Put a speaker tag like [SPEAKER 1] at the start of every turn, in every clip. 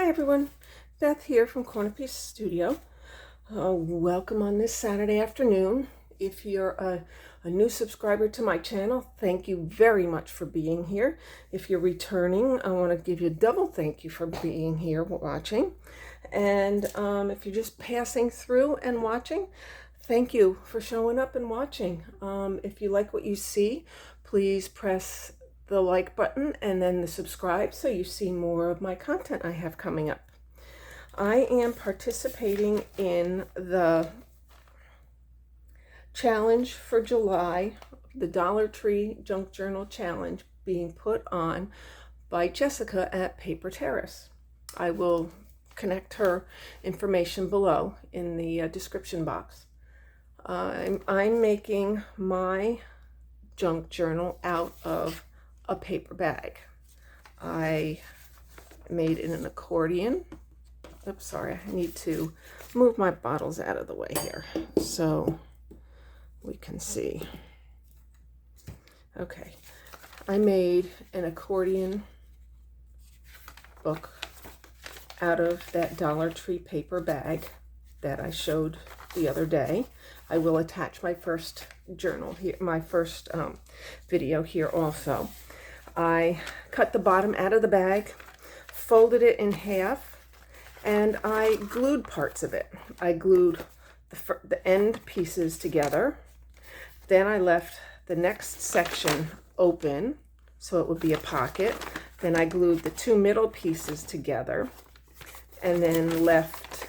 [SPEAKER 1] Hi everyone, Beth here from CornerPiece Studio. Welcome on this Saturday afternoon. If you're a new subscriber to my channel, thank you very much for being here. If you're returning, I want to give you a double thank you for being here watching. And if you're just passing through and watching, thank you for showing up and watching. If you like what you see, please press the like button and then the subscribe so you see more of my content I have coming up. I am participating in the challenge for July, the Dollar Tree Junk Journal Challenge being put on by Jessica at Paper Terrace. I will connect her information below in the description box. I'm making my junk journal out of a paper bag. I made it an accordion. Oops, sorry, I need to move my bottles out of the way here so we can see. Okay, I made an accordion book out of that Dollar Tree paper bag that I showed the other day. I will attach my first journal here, my first video here also. I cut the bottom out of the bag, folded it in half, and I glued parts of it. I glued the end pieces together. Then I left the next section open so it would be a pocket. Then I glued the two middle pieces together and then left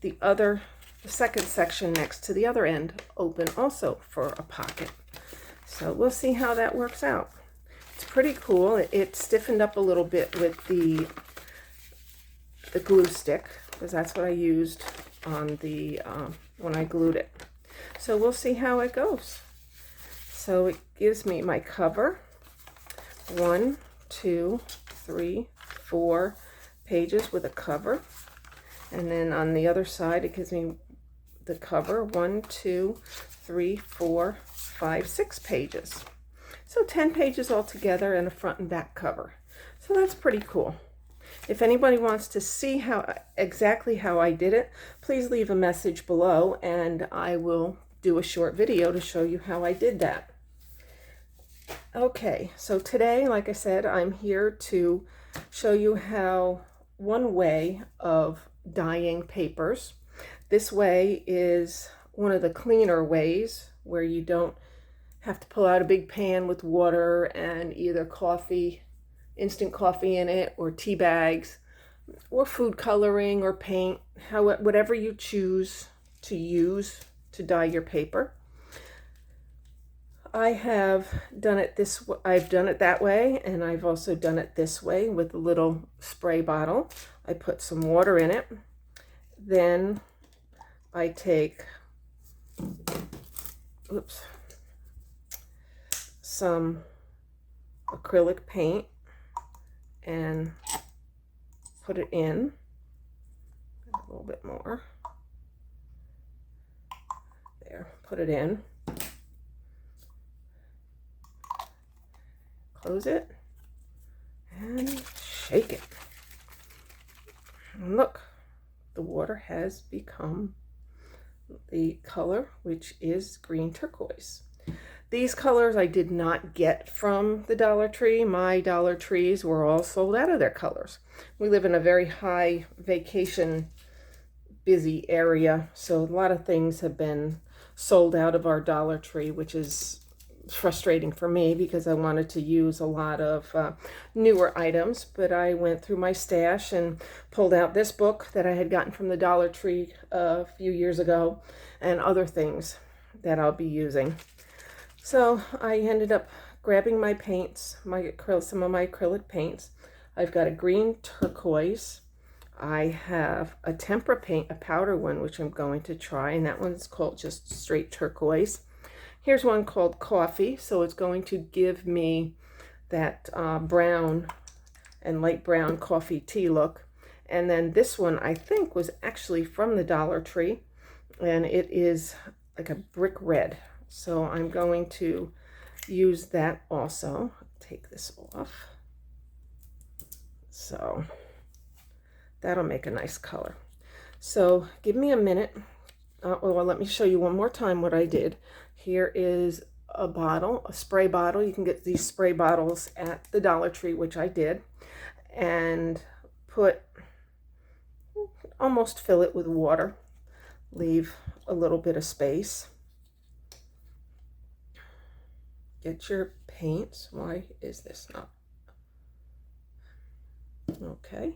[SPEAKER 1] the second section next to the other end open also for a pocket. So we'll see how that works out. It's pretty cool. It stiffened up a little bit with the glue stick because that's what I used on the when I glued it. So we'll see how it goes. So it gives me my cover. 1, 2, 3, 4 pages with a cover. And then on the other side, it gives me the cover. 1, 2, 3, 4, 5, 6 pages. So 10 pages altogether and a front and back cover. So that's pretty cool. If anybody wants to see exactly how I did it, please leave a message below and I will do a short video to show you how I did that. Okay, so today, like I said, I'm here to show you how one way of dyeing papers. This way is one of the cleaner ways where you don't have to pull out a big pan with water and either coffee, instant coffee in it, or tea bags, or food coloring or paint, whatever you choose to use to dye your paper. I have done it I've done it that way, and I've also done it this way with a little spray bottle. I put some water in it. Then I take, some acrylic paint and put it in a little bit more. There, put it in. Close it and shake it. And look, the water has become the color, which is green turquoise. These colors I did not get from the Dollar Tree. My Dollar Trees were all sold out of their colors. We live in a very high vacation busy area, so a lot of things have been sold out of our Dollar Tree, which is frustrating for me because I wanted to use a lot of newer items. But I went through my stash and pulled out this book that I had gotten from the Dollar Tree a few years ago and other things that I'll be using. So I ended up grabbing my paints, some of my acrylic paints. I've got a green turquoise. I have a tempera paint, a powder one, which I'm going to try, and that one's called just straight turquoise. Here's one called coffee, so it's going to give me that brown and light brown coffee tea look. And then this one I think was actually from the Dollar Tree, and it is like a brick red. So I'm going to use that also. Take this off. So That'll make a nice color. So give me a minute. Well, let me show you one more time what I did. Here is a bottle, a spray bottle. You can get these spray bottles at the Dollar Tree, which I did, and almost fill it with water. Leave a little bit of space. Get your paints. Why is this not? Okay.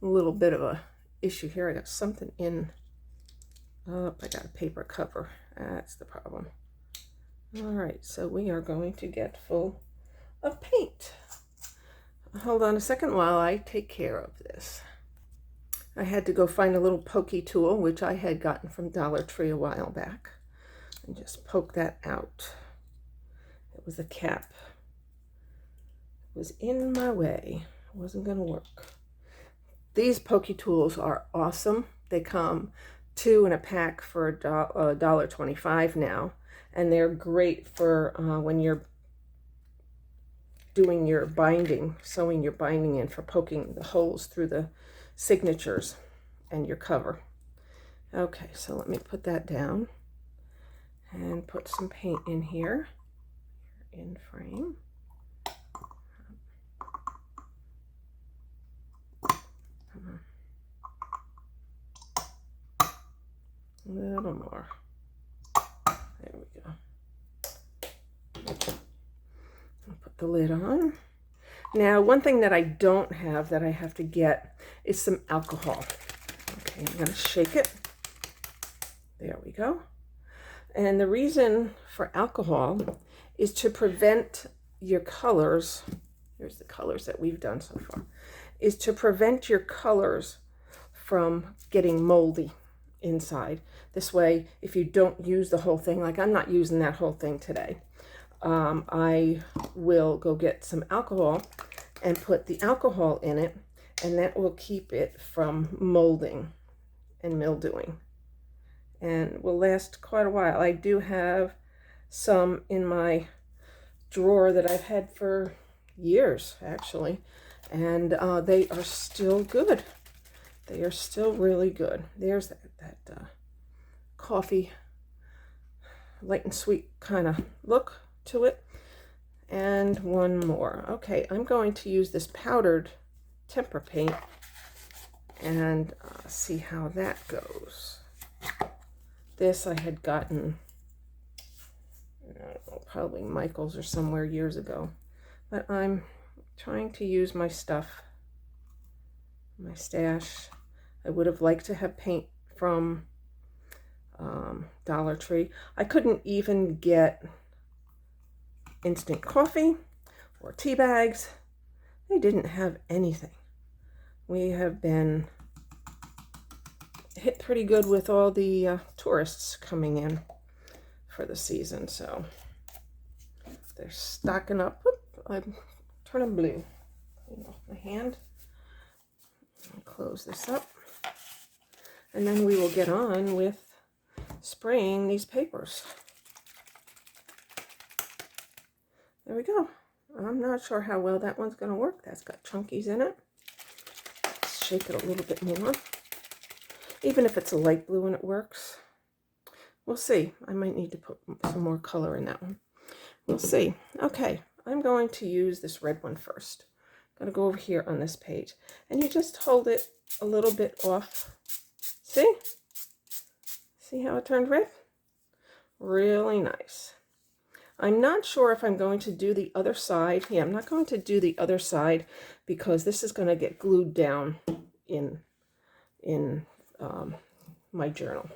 [SPEAKER 1] A little bit of a issue here. I got something in. Oh, I got a paper cover. That's the problem. All right, so we are going to get full of paint. Hold on a second while I take care of this. I had to go find a little pokey tool, which I had gotten from Dollar Tree a while back, and just poke that out. It was a cap. It was in my way. It wasn't going to work. These pokey tools are awesome. They come 2 in a pack for $1.25 now, and they're great for when you're doing your binding, sewing your binding in, for poking the holes through the signatures and your cover. Okay, so let me put that down and put some paint in here in frame. A little more. There we go. I'll put the lid on. Now, one thing that I don't have that I have to get is some alcohol. Okay, I'm going to shake it. There we go. And the reason for alcohol is to prevent your colors, here's the colors that we've done so far, is to prevent your colors from getting moldy inside. This way, if you don't use the whole thing, like I'm not using that whole thing today, I will go get some alcohol and put the alcohol in it, and that will keep it from molding and mildewing, and will last quite a while. I do have some in my drawer that I've had for years, actually, and they are still good. They are still really good. There's that coffee, light and sweet kind of look to it. And one more. Okay, I'm going to use this powdered tempera paint and see how that goes. This I had gotten, I don't know, probably Michael's or somewhere years ago. But I'm trying to use my stuff, my stash. I would have liked to have paint from Dollar Tree. I couldn't even get instant coffee or tea bags. They didn't have anything. We have been hit pretty good with all the tourists coming in for the season, so they're stocking up. Oop, I'm turning blue. Clean off my hand. I'll close this up, and then we will get on with spraying these papers. There we go. I'm not sure how well that one's going to work. That's got chunkies in it. Let's shake it a little bit more. Even if it's a light blue and it works, we'll see. I might need to put some more color in that one. We'll see. Okay, I'm going to use this red one first. I'm going to go over here on this page, and you just hold it a little bit off. See? See how it turned red? Really nice. I'm not sure if I'm going to do the other side. Yeah, I'm not going to do the other side because this is going to get glued down in my journal.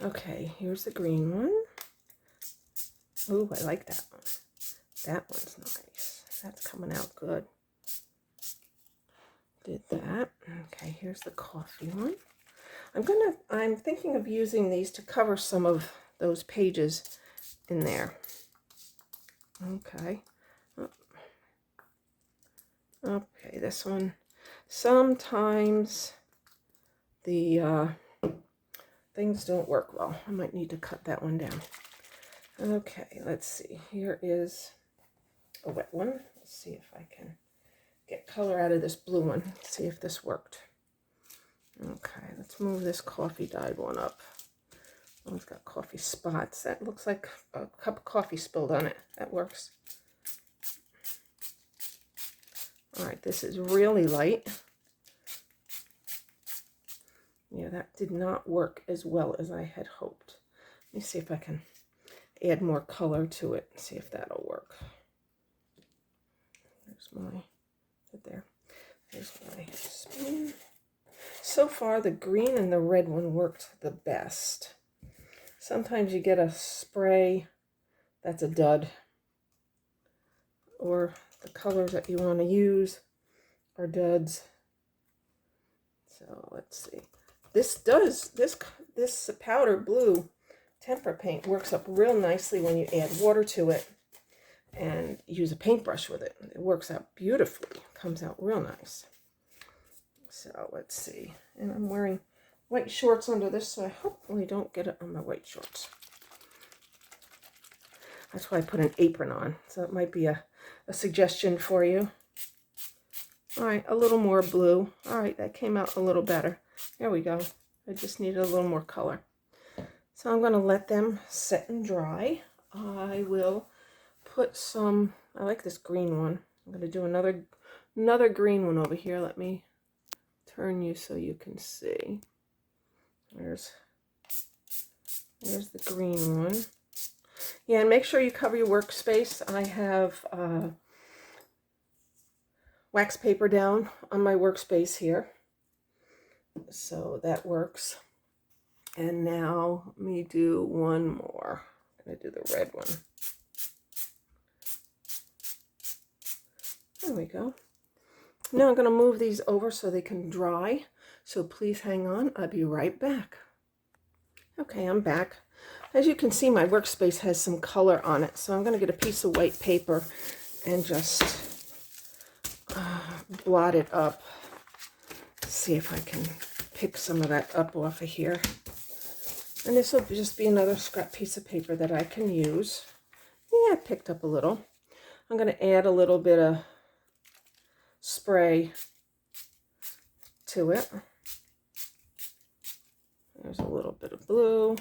[SPEAKER 1] Okay, here's the green one. Ooh, I like that one. That one's nice. That's coming out good. Did that. Okay, here's the coffee one. I'm thinking of using these to cover some of those pages in there. Okay. Okay, this one. Sometimes the things don't work well. I might need to cut that one down. Okay, let's see. Here is a wet one. Let's see if I can get color out of this blue one. See if this worked. Okay, let's move this coffee dyed one up. Oh, it's got coffee spots. That looks like a cup of coffee spilled on it. That works. All right, this is really light. Yeah, that did not work as well as I had hoped. Let me see if I can add more color to it and see if that'll work. There's my, there. There's my spoon. So far, the green and the red one worked the best. Sometimes you get a spray that's a dud, or the colors that you want to use are duds. So let's see. This powder blue tempera paint works up real nicely when you add water to it and use a paintbrush with it. It works out beautifully. Comes out real nice. So let's see. And I'm wearing white shorts under this, so I hopefully don't get it on my white shorts. That's why I put an apron on. So it might be a suggestion for you. All right, a little more blue. All right, that came out a little better. There we go. I just needed a little more color. So I'm going to let them set and dry. I will put some, I like this green one. I'm going to do another green one over here. Let me turn you so you can see. There's the green one. Yeah, and make sure you cover your workspace. I have wax paper down on my workspace here. So that works. And now let me do one more. I'm going to do the red one. There we go. Now I'm going to move these over so they can dry. So please hang on. I'll be right back. Okay, I'm back. As you can see, my workspace has some color on it. So I'm going to get a piece of white paper and just blot it up. See if I can pick some of that up off of here. And this will just be another scrap piece of paper that I can use. Yeah, I picked up a little. I'm going to add a little bit of spray to it. There's a little bit of blue, a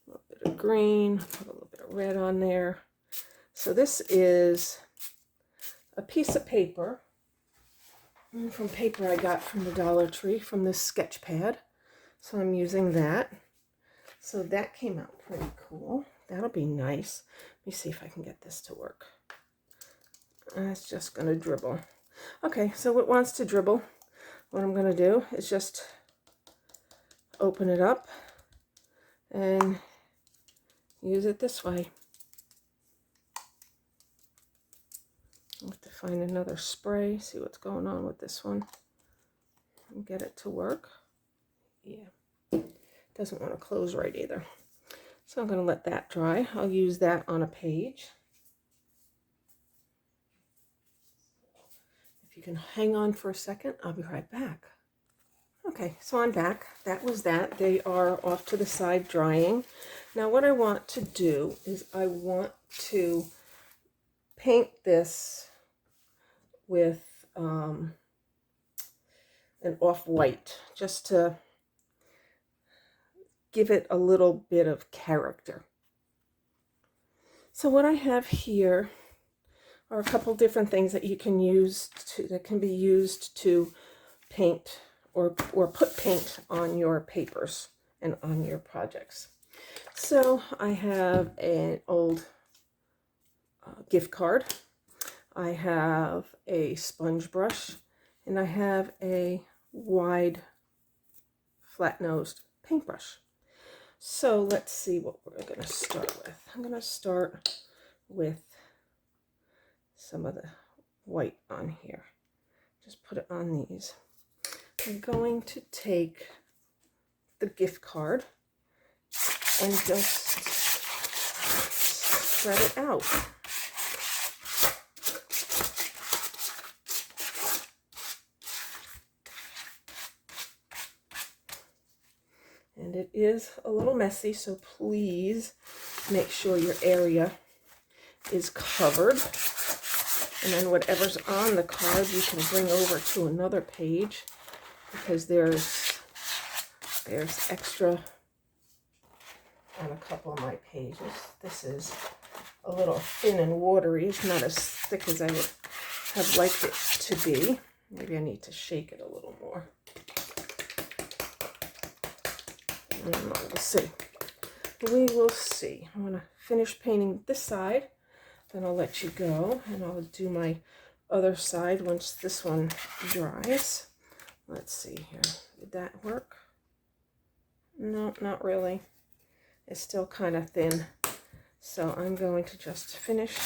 [SPEAKER 1] little bit of green, put a little bit of red on there. So this is a piece of paper, from paper I got from the Dollar Tree, from this sketch pad. So I'm using that. So that came out pretty cool. That'll be nice. Let me see if I can get this to work. It's just going to dribble. Okay, so it wants to dribble. What I'm going to do is just open it up and use it this way. I have to find another spray, see what's going on with this one, and get it to work. Yeah, doesn't want to close right either. So I'm going to let that dry. I'll use that on a page. If you can hang on for a second, I'll be right back. Okay, so I'm back. That was that. They are off to the side drying. Now what I want to do is I want to paint this with an off-white, just to give it a little bit of character. So what I have here are a couple different things that you can use that can be used to paint or put paint on your papers and on your projects. So I have an old gift card. I have a sponge brush, and I have a wide flat-nosed paintbrush. So let's see what we're going to start with. I'm going to start with some of the white on here. Just put it on these. I'm going to take the gift card and just spread it out. And it is a little messy, so please make sure your area is covered. And then whatever's on the card you can bring over to another page, because there's extra on a couple of my pages. This is a little thin and watery. It's not as thick as I would have liked it to be. Maybe I need to shake it a little more. We'll see. We will see. I'm going to finish painting this side, then I'll let you go, and I'll do my other side once this one dries. Let's see here. Did that work? No, not really. It's still kind of thin. So I'm going to just finish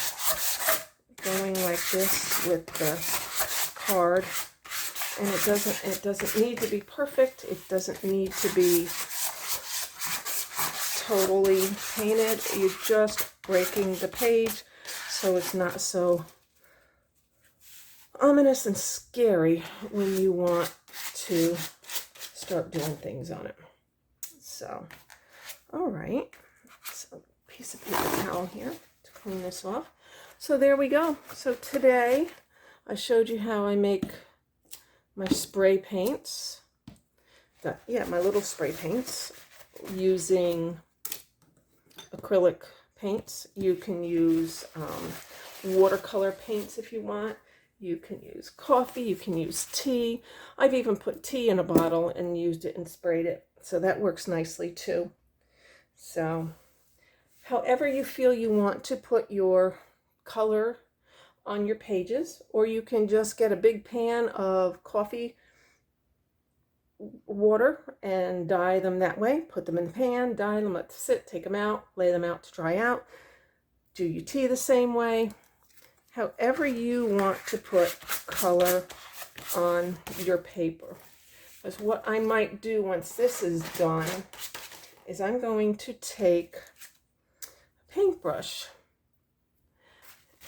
[SPEAKER 1] going like this with the card. And it doesn't need to be perfect. It doesn't need to be totally painted. You're just breaking the page so it's not so ominous and scary when you want to start doing things on it. So, all right. So, piece of paper towel here to clean this off. So there we go. So today I showed you how I make my spray paints. My little spray paints using acrylic paints. You can use watercolor paints if you want. You can use coffee. You can use tea. I've even put tea in a bottle and used it and sprayed it. So that works nicely too. So however you feel you want to put your color on your pages, or you can just get a big pan of coffee water and dye them that way. Put them in the pan, dye them, let them sit, take them out, lay them out to dry out. Do your tea the same way. However you want to put color on your paper. Because what I might do once this is done is I'm going to take a paintbrush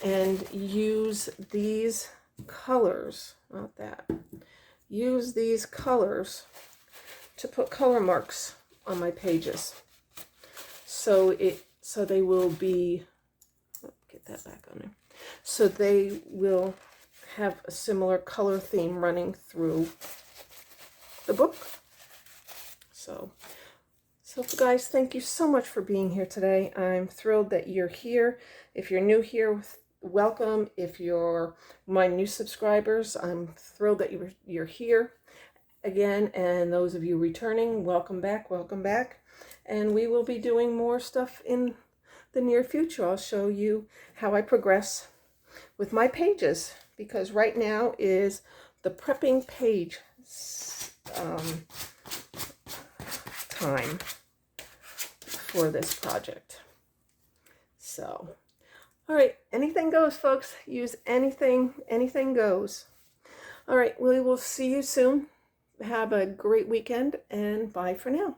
[SPEAKER 1] and use these colors, not that, use these colors to put color marks on my pages. So they will be, get that back on there. So they will have a similar color theme running through the book. So guys, thank you so much for being here today. I'm thrilled that you're here. If you're new here, welcome. If you're my new subscribers, I'm thrilled that you're here again. And those of you returning, welcome back, welcome back. And we will be doing more stuff in the near future. I'll show you how I progress with my pages, because right now is the prepping page time for this project. So, all right, anything goes, folks. Use anything goes. All right, we will see you soon. Have a great weekend, and bye for now.